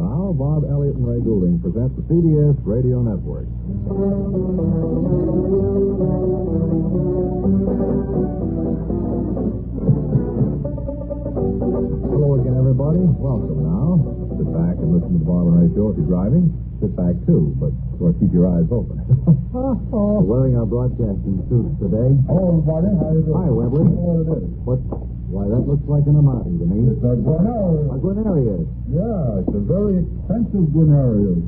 Now, Bob Elliott and Ray Goulding present the CBS Radio Network. Hello again, everybody. Welcome now. Sit back and listen to the Bob and Ray Show if you're driving. Sit back, too, but of course keep your eyes open. We're wearing our broadcasting suits today. Hello, everybody. How you doing? Hi, Webley. What it is? Why, that looks like an Amati to me. It's a Guarnerius. A Guarnerius. Yeah, it's a very expensive Guarnerius.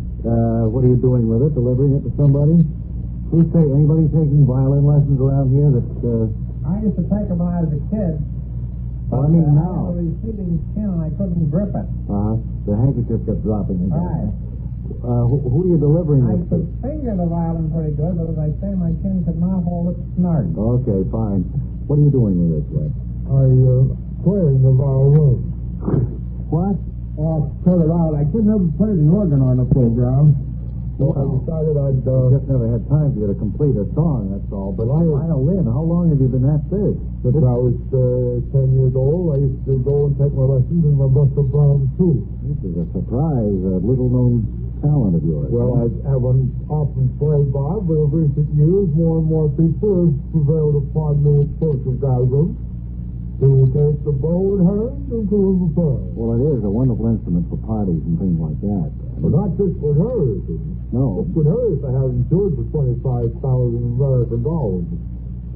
What are you doing with it? Delivering it to somebody? Anybody taking violin lessons around here that, I used to take them when I was a kid. I mean now. I was receding skin and I couldn't grip it. The handkerchief kept dropping again. Right. Who are you delivering I this to? could finger the violin pretty good, but as I say, my chin could not hold it snug. Okay, fine. What are you doing with this, Ray? Playing the violin. What? Cut it out. I couldn't ever play the organ on the program. So I decided I'd, just never had time for you to complete a song, that's all. But violin, how long have you been at this? Since I was 10 years old, I used to go and take my lessons in my Buster Brown, too. This is a surprise, a little-known talent of yours. Well, I haven't often played Bob, but in recent years, more and more people have prevailed upon me at social gatherings to take the bow in hand and to repair. Well, it is a wonderful instrument for parties and things like that. But not just for hers. No. Just for hers, I have insured for $25,000 American dollars.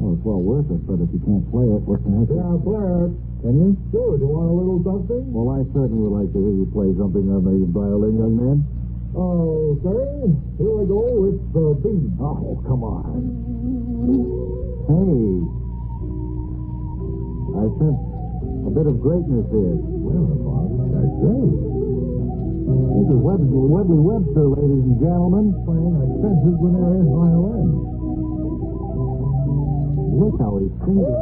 Well, it's well worth it, but if you can't play it, what can I do? Yeah, play it. Can you? Sure. Do you want a little something? Well, I certainly would like to hear you play something on the violin, young man. Okay. Here we go. It's the B. Oh, come on. Hey. I sense a bit of greatness here. Well, Bob, that's great. This is Webley Webster, ladies and gentlemen, playing an expensive Guarnerius violin. Look how his fingers...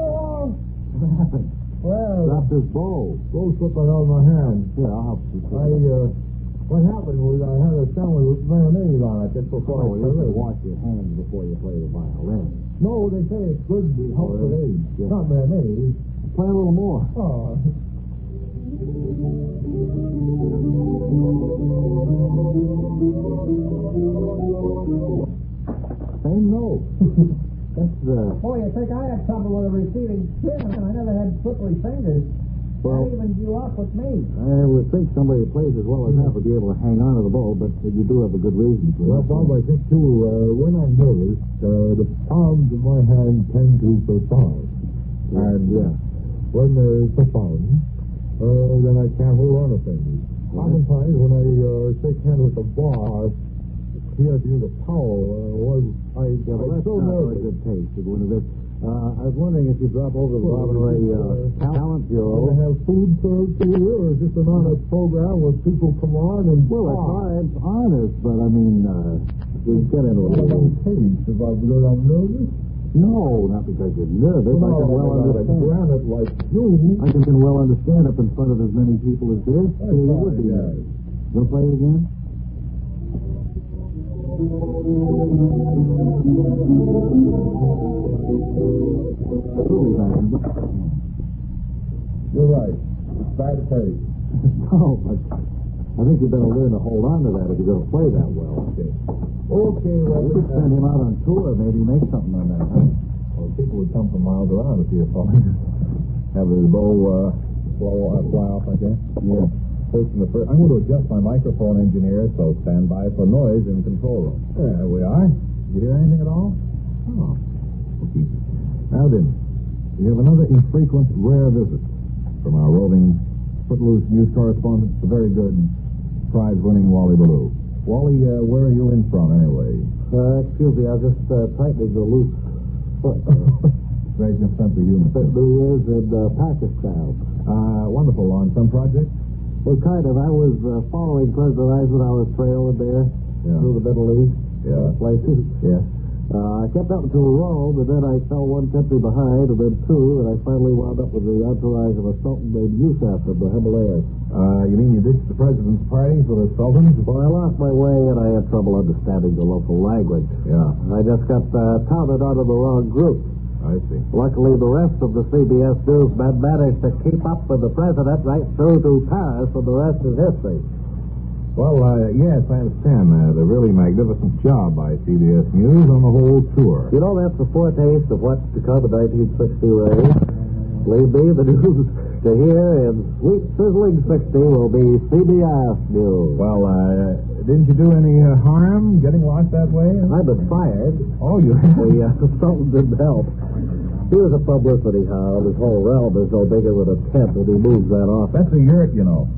What happened? Well, dropped his bow. Bow slipping out of my hand. Yeah, I'll help you. What happened was I had a sandwich with mayonnaise on it just before I you played should it. wash your hands before you play the violin. No, they say it's good to help with age. Yeah. Not mayonnaise. Play a little more. Oh. Same note. That's Boy, you think I had trouble with a receding skin. I never had slippery fingers. Well, That even you up with me. I would think somebody who plays as well as that would be able to hang on to the bow, but you do have a good reason for Well, it. Bob, I think, too, when I'm nervous, the palms of my hand tend to perspire. And when they're perspiring, then I can't hold on to things. Oftentimes, when I shake hands with the bar, he has to use a towel. That's so not nervous. very good taste to go into this. I was wondering if you drop over the Bob and Ray Talent Bureau. They have food served to you, or is this an honest program where people come on and... Well, it's honest, but I mean, we get into a little... Taste, if I'm nervous? No, not because you're nervous. I can well understand. Granite like you. I can well understand up in front of as many people as this. You would be nervous. You'll play it again? You're right. It's bad taste. No, but I think you better learn to hold on to that if you're going to play that well. Okay, well... You could send him out on tour, maybe make something on that, huh? Well, people would come from miles around to see a fellow. Have his bow fly off like that? Yeah. I'm going to adjust my microphone, engineer, so stand by for noise in the control room. There we are. You hear anything at all? Oh. Okay. Now then, we have another infrequent, rare visit from our roving Footloose news correspondent, the very good prize-winning Wally Ballou. Wally, where are you in from, anyway? Excuse me, I was just tightening the loose foot. Great sense of humor. New Year's in Pakistan. Wonderful. On some project? Well, kind of. I was following President Eisenhower's trail in there through the Middle East places. Yeah. I kept up until Rome, and then I fell one country behind, and then two, and I finally wound up with the entourage of a sultan named Yusuf of the Himalayas. You mean you ditched the president's party for the sultan? Well, I lost my way, and I had trouble understanding the local language. Yeah. I just got touted onto the wrong group. I see. Luckily, the rest of the CBS newsmen managed to keep up with the president right through to Paris, and the rest is history. Well, yes, I understand that. A really magnificent job by CBS News on the whole tour. You know, that's a foretaste of what's to come in 1960, Ray. Believe me, the news to hear in sweet, sizzling 60 will be CBS News. Well, didn't you do any harm getting lost that way? I've been fired. Oh, you The consultant didn't help. He was a publicity hound. His whole realm is no bigger than a tent, and he moves that off. That's a yurt, you know.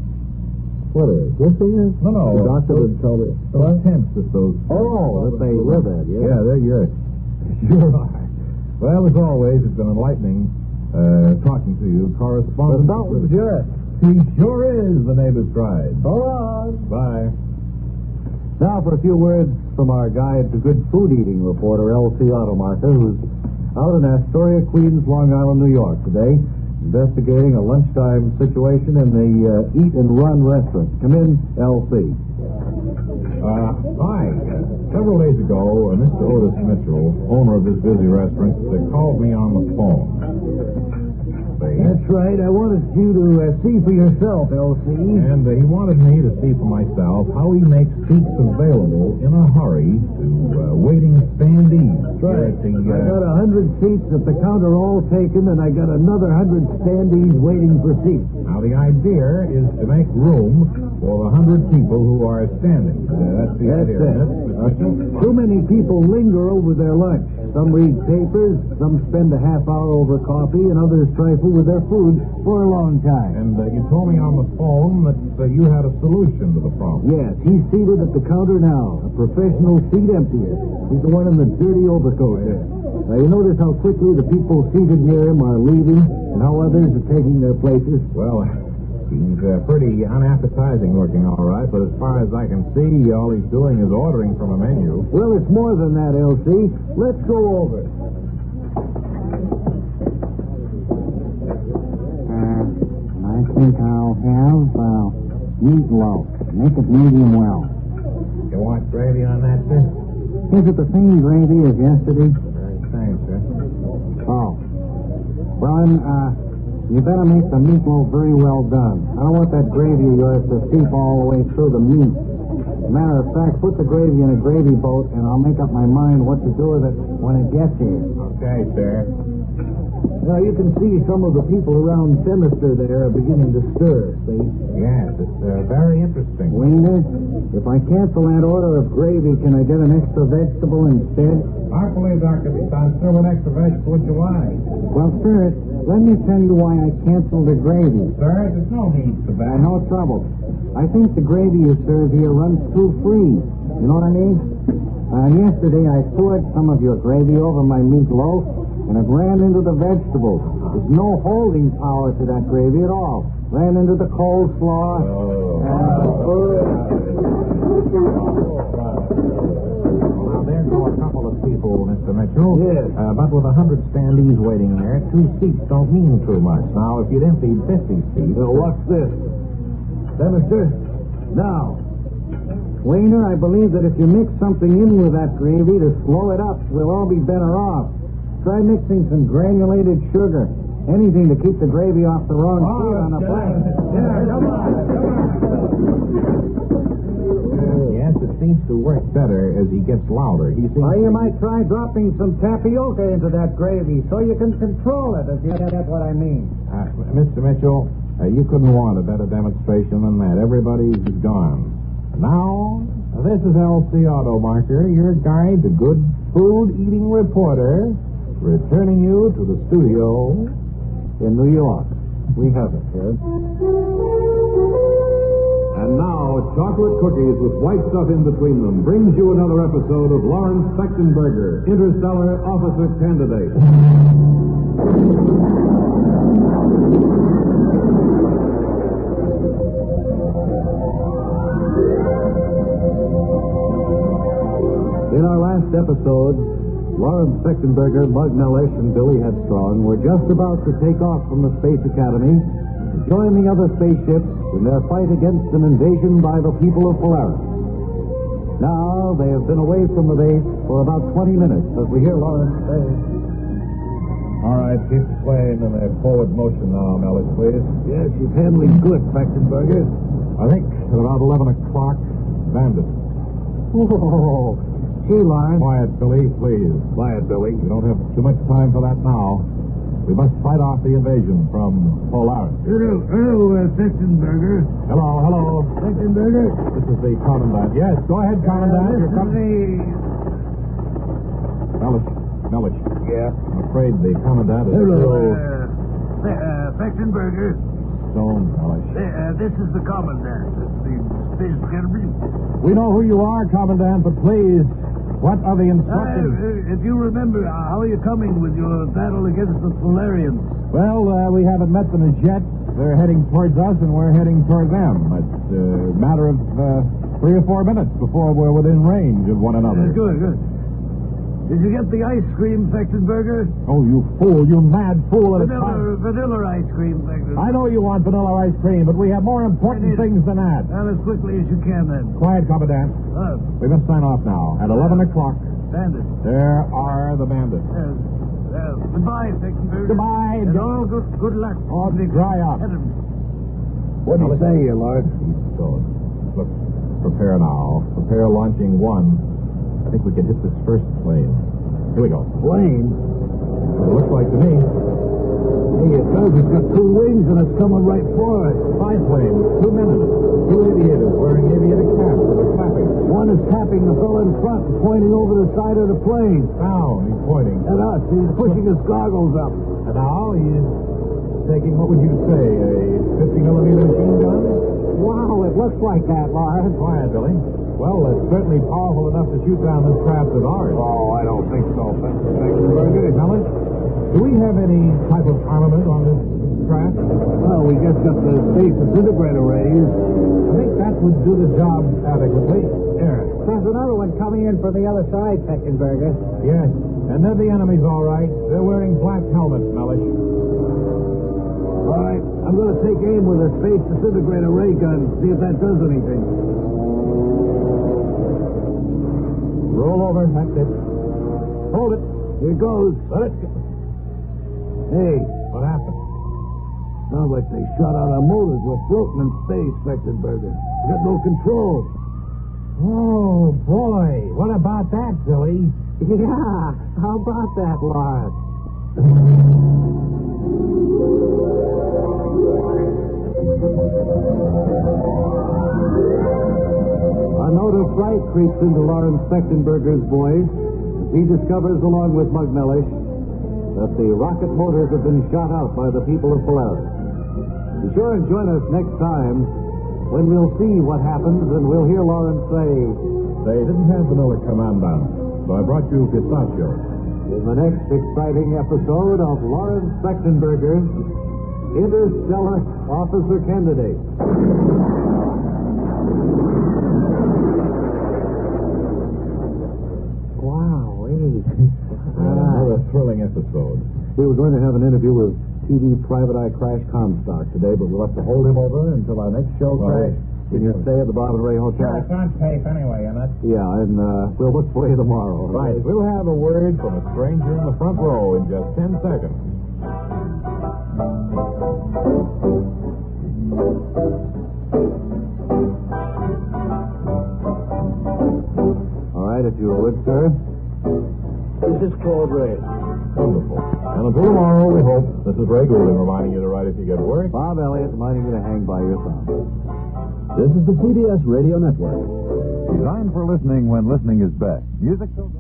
What is this thing? No. The doctor didn't tell me. Those tents that those... Oh, that they live in, yeah. Yeah, they're yours. Sure are. Well, as always, it's been enlightening talking to you. Correspondent... The Sultan's yurt. He sure is, the neighbors cried. So long. Bye. Now for a few words from our guide to good food eating reporter, L.C. Automarker, who's out in Astoria, Queens, Long Island, New York today, investigating a lunchtime situation in the Eat and Run restaurant. Come in, L.C. Hi. Several days ago, Mr. Otis Mitchell, owner of this busy restaurant, called me on the phone. That's right. I wanted you to see for yourself, L.C. And he wanted me to see for myself how he makes seats available in a hurry to waiting standees. That's right. I got 100 seats at the counter all taken, and I got another 100 standees waiting for seats. Now, the idea is to make room for the 100 people who are standing. That's the idea. Too many people linger over their lunch. Some read papers, some spend a half hour over coffee, and others trifle with their food for a long time. And you told me on the phone that you had a solution to the problem. Yes, he's seated at the counter now. A professional seat emptier. He's the one in the dirty overcoat there. Now, you notice how quickly the people seated near him are leaving and how others are taking their places? Well, he's pretty unappetizing looking, all right, but as far as I can see, all he's doing is ordering from a menu. Well, it's more than that, L.C. Let's go over. I think I'll have meatloaf. Make it medium well. You want gravy on that, sir? Is it the same gravy as yesterday? Thanks, sir. Oh. Well, then, you better make the meatloaf very well done. I don't want that gravy of yours to seep all the way through the meat. Matter of fact, put the gravy in a gravy boat, and I'll make up my mind what to do with it when it gets here. Okay, sir. Now, you can see some of the people around Sinister there are beginning to stir, see? Yes, it's very interesting. Winder, if I cancel that order of gravy, can I get an extra vegetable instead? Happily, Dr. Sir, what extra vegetable would you like? Well, sir, let me tell you why I canceled the gravy. Sir, there's no need for that. No trouble. I think the gravy you serve here runs too free. You know what I mean? Yesterday I poured some of your gravy over my meatloaf, and it ran into the vegetables. There's no holding power to that gravy at all. Ran into the coleslaw. Well, there go a couple of people, Mr. Mitchell. Yes. But with 100 standees waiting there, 2 seats don't mean too much. Now, if you'd emptied 50 seats... What's this? Sinister? Now, Wainer, I believe that if you mix something in with that gravy to slow it up, we'll all be better off. Try mixing some granulated sugar. Anything to keep the gravy off the wrong seat on the plate. Yeah, come on. Yes, it seems to work better as he gets louder. He seems You might try dropping some tapioca into that gravy so you can control it, if you get what I mean. Mr. Mitchell, you couldn't want a better demonstration than that. Everybody's gone. Now, this is L.C. Automarker, your guide to good food-eating reporter, returning you to the studio In New York. We have it here. And now, chocolate cookies with white stuff in between them brings you another episode of Lawrence Sechtenberger, Interstellar Officer Candidate. In our last episode, Lawrence Sechtenberger, Mug Nellish, and Billy Headstrong were just about to take off from the Space Academy and join the other spaceships in their fight against an invasion by the people of Polaris. Now, they have been away from the base for about 20 minutes as we hear Lawrence say, All right, keep the plane in a forward motion now, Nellis, please. Yes, she's handling good, Sechtenberger. I think at about 11 o'clock, bandits. Whoa. Gee, Lawrence. Quiet, Billy, please. Quiet, Billy. We don't have too much time for that now. We must fight off the invasion from Polaris. Hello, Sextonberger. Hello. Sextonberger? This is the Commandant. Yes, go ahead, Commandant. You're coming. Mellish. Yeah? I'm afraid the Commandant is Sextonberger. Stone, Mellish. This is the Commandant. The Space Academy. We know who you are, Commandant, but please, what are the instructions? If you remember, how are you coming with your battle against the Solarians? Well, we haven't met them as yet. They're heading towards us, and we're heading toward them. It's a matter of 3 or 4 minutes before we're within range of one another. Good. Did you get the ice cream, Sextonberger? Oh, you fool, you mad fool. Vanilla ice cream, Sextonberger. I know you want vanilla ice cream, but we have more important things than that. Well, as quickly as you can, then. Quiet, Commandant. We must sign off now. At 11 o'clock. Bandits. There are the bandits. Goodbye, Sextonberger. Goodbye. And all good luck. Oh, dry up. What do you say, Lord? Look, prepare now. Prepare launching one. I think we can hit this first plane. Here we go. Plane? It looks like to me. Hey, it does. It's got 2 wings and it's coming right for us. 5 planes, 2 men in it. 2 aviators wearing aviator caps that are clapping. One is tapping the fellow in front and pointing over the side of the plane. Down, he's pointing. At us. He's pushing his goggles up. And now he's taking, what would you say, a 50-millimeter machine gun? Wow, it looks like that, Lawrence. Quiet, Billy. Well, it's certainly powerful enough to shoot down this craft of ours. Oh, I don't think so, Sextonberger. Mellish, do we have any type of armament on this craft? Well, we just got the space disintegrator rays. I think that would do the job adequately. Here. There's another one coming in from the other side, Sextonberger. Yes, and they're the enemies, all right. They're wearing black helmets, Mellish. All right, I'm going to take aim with a space disintegrator ray gun, see if that does anything. Roll over, that's it. Hold it. Here goes. Let it go. Hey. What happened? Sounds like they shot out our motors. We're floating in space, Sextonberger. We got no control. Oh, boy. What about that, Billy? Yeah, how about that, Lawrence? A note of fright creeps into Lawrence Sextonberger's voice as he discovers, along with Mug Mellish, that the rocket motors have been shot out by the people of Polaris. Be sure and join us next time when we'll see what happens and we'll hear Lawrence say, They didn't have vanilla Commandant, so I brought you pistachios. in the next exciting episode of Lawrence Sextonberger's Interstellar Officer Candidate. Another thrilling episode. We were going to have an interview with TV Private Eye Crash Comstock today, but we'll have to hold him over until our next show, Crash. Can you stay at the Bob and Ray Hotel? It's on tape anyway, isn't it? Yeah, and we'll look for you tomorrow. Right. We'll have a word from a stranger in the front row in just 10 seconds. All right, if you would, sir. This is Claude Ray. Wonderful. And until tomorrow, we hope. This is Ray Goulding reminding you to write if you get work. Bob Elliott reminding you to hang by your thumb. This is the CBS Radio Network. Designed for listening when listening is best. Music so